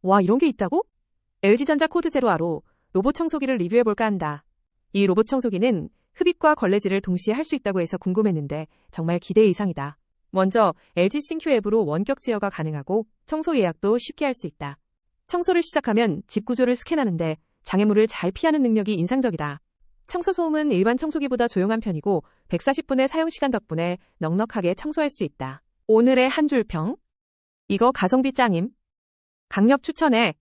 와, 이런 게 있다고? LG전자 코드 제로아로 로봇 청소기를 리뷰해볼까 한다. 이 로봇 청소기는 흡입과 걸레질을 동시에 할 수 있다고 해서 궁금했는데 정말 기대 이상이다. 먼저 LG 싱큐 앱으로 원격 제어가 가능하고 청소 예약도 쉽게 할 수 있다. 청소를 시작하면 집 구조를 스캔하는데 장애물을 잘 피하는 능력이 인상적이다. 청소 소음은 일반 청소기보다 조용한 편이고 140분의 사용시간 덕분에 넉넉하게 청소할 수 있다. 오늘의 한 줄 평? 이거 가성비 짱임. 강력 추천해.